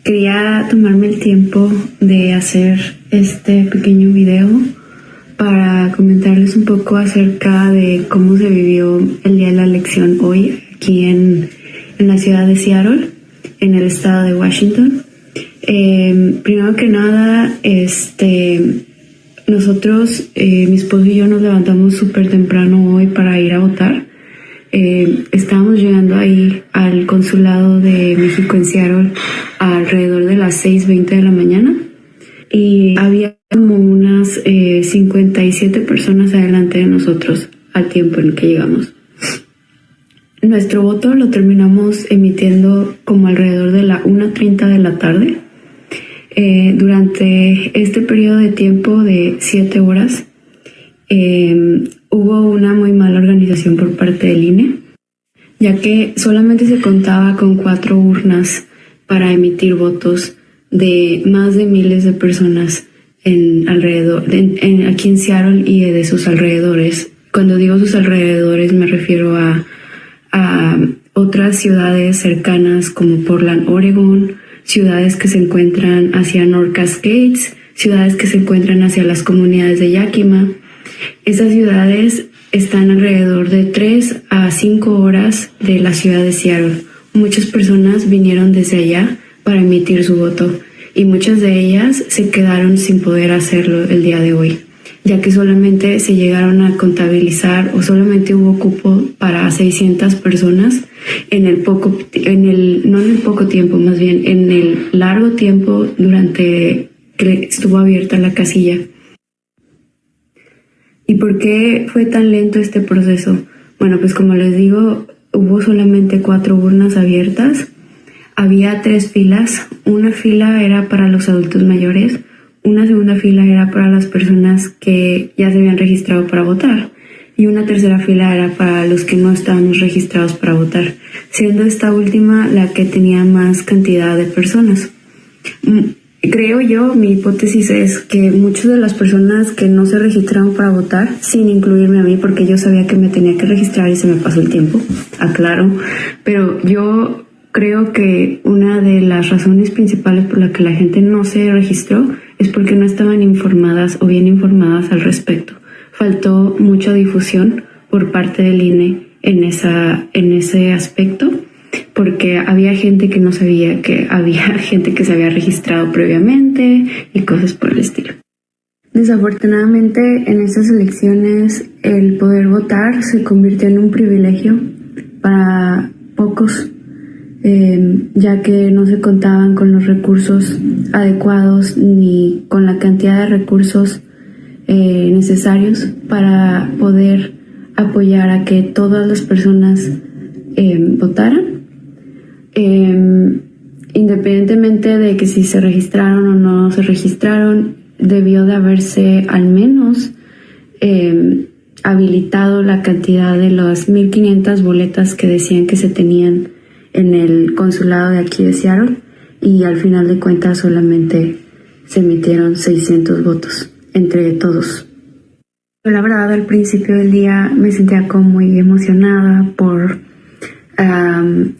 Quería tomarme el tiempo de hacer este pequeño video para comentarles un poco acerca de cómo se vivió el día de la elección hoy aquí en la ciudad de Seattle, en el estado de Washington. Primero que nada, nosotros, mi esposo y yo nos levantamos súper temprano hoy para ir a votar. Estábamos llegando ahí al consulado de México en Seattle alrededor de las 6:20 de la mañana y había como unas 57 personas adelante de nosotros al tiempo en el que llegamos. Nuestro voto lo terminamos emitiendo como alrededor de la 1:30 de la tarde. Durante este periodo de tiempo de 7 horas hubo una muy mala organización por parte del INE, ya que solamente se contaba con 4 urnas para emitir votos de más de miles de personas aquí en Seattle y de sus alrededores. Cuando digo sus alrededores me refiero a otras ciudades cercanas como Portland, Oregon, ciudades que se encuentran hacia North Cascades, ciudades que se encuentran hacia las comunidades de Yakima. Esas ciudades están alrededor de 3 a 5 horas de la ciudad de Seattle. Muchas personas vinieron desde allá para emitir su voto y muchas de ellas se quedaron sin poder hacerlo el día de hoy, ya que solamente se llegaron a contabilizar o solamente hubo cupo para 600 personas en el largo tiempo durante que estuvo abierta la casilla. ¿Y por qué fue tan lento este proceso? Bueno, pues como les digo, hubo solamente 4 urnas abiertas. Había 3 filas. Una fila era para los adultos mayores, una segunda fila era para las personas que ya se habían registrado para votar y una tercera fila era para los que no estábamos registrados para votar, siendo esta última la que tenía más cantidad de personas. Creo yo, mi hipótesis es que muchas de las personas que no se registraron para votar, sin incluirme a mí, porque yo sabía que me tenía que registrar y se me pasó el tiempo, aclaro, pero yo creo que una de las razones principales por la que la gente no se registró es porque no estaban informadas o bien informadas al respecto. Faltó mucha difusión por parte del INE en ese aspecto, porque había gente que no sabía que había gente que se había registrado previamente y cosas por el estilo. Desafortunadamente, en estas elecciones el poder votar se convirtió en un privilegio para pocos, ya que no se contaban con los recursos adecuados ni con la cantidad de recursos necesarios para poder apoyar a que todas las personas votaran, independientemente de que si se registraron o no se registraron. Debió de haberse al menos habilitado la cantidad de las 1,500 boletas que decían que se tenían en el consulado de aquí de Seattle, y al final de cuentas solamente se emitieron 600 votos entre todos. La verdad, al principio del día me sentía como muy emocionada por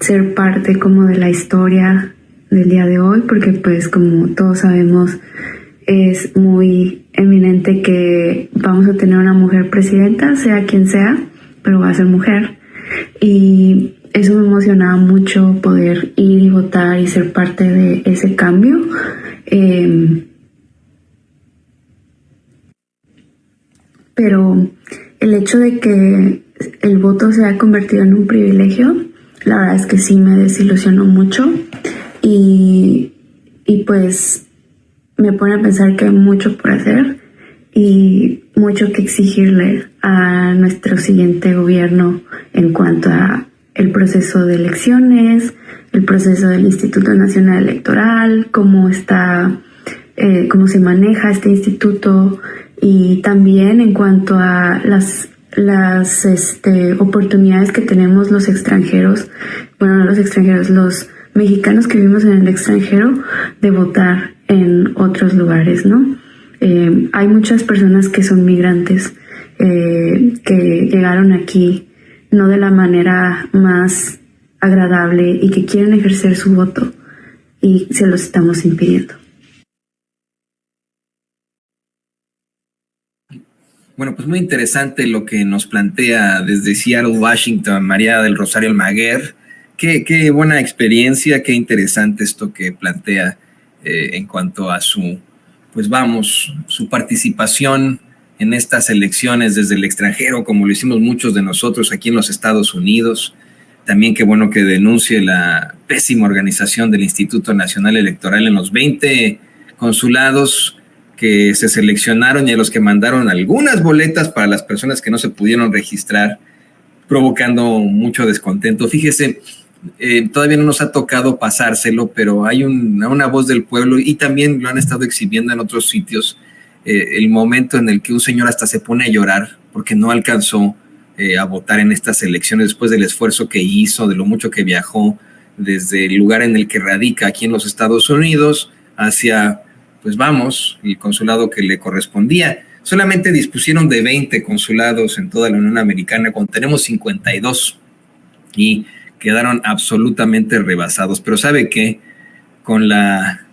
ser parte como de la historia del día de hoy, porque pues como todos sabemos es muy eminente que vamos a tener una mujer presidenta, sea quien sea, pero va a ser mujer, y eso me emocionaba mucho, poder ir y votar y ser parte de ese cambio. Pero el hecho de que el voto se haya convertido en un privilegio, la verdad es que sí me desilusionó mucho y pues me pone a pensar que hay mucho por hacer y mucho que exigirle a nuestro siguiente gobierno en cuanto a el proceso de elecciones, el proceso del Instituto Nacional Electoral, cómo se maneja este instituto, y también en cuanto a las oportunidades que tenemos los extranjeros, los mexicanos que vivimos en el extranjero, de votar en otros lugares, ¿no? Hay muchas personas que son migrantes, que llegaron aquí no de la manera más agradable y que quieren ejercer su voto. y se los estamos impidiendo. Bueno, pues muy interesante lo que nos plantea desde Seattle, Washington, María del Rosario Almaguer. Qué buena experiencia, qué interesante esto que plantea en cuanto a su participación en estas elecciones desde el extranjero, como lo hicimos muchos de nosotros aquí en los Estados Unidos. También qué bueno que denuncie la pésima organización del Instituto Nacional Electoral en los 20 consulados que se seleccionaron y a los que mandaron algunas boletas para las personas que no se pudieron registrar, provocando mucho descontento. Fíjese, todavía no nos ha tocado pasárselo, pero hay una voz del pueblo y también lo han estado exhibiendo en otros sitios, el momento en el que un señor hasta se pone a llorar porque no alcanzó a votar en estas elecciones después del esfuerzo que hizo, de lo mucho que viajó desde el lugar en el que radica aquí en los Estados Unidos hacia, el consulado que le correspondía. Solamente dispusieron de 20 consulados en toda la Unión Americana, cuando tenemos 52, y quedaron absolutamente rebasados. Pero ¿sabe qué? Con la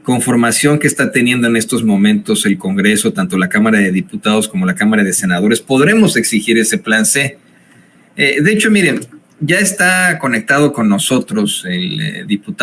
conformación que está teniendo en estos momentos el Congreso, tanto la Cámara de Diputados como la Cámara de Senadores, podremos exigir ese plan C. De hecho, miren, ya está conectado con nosotros el diputado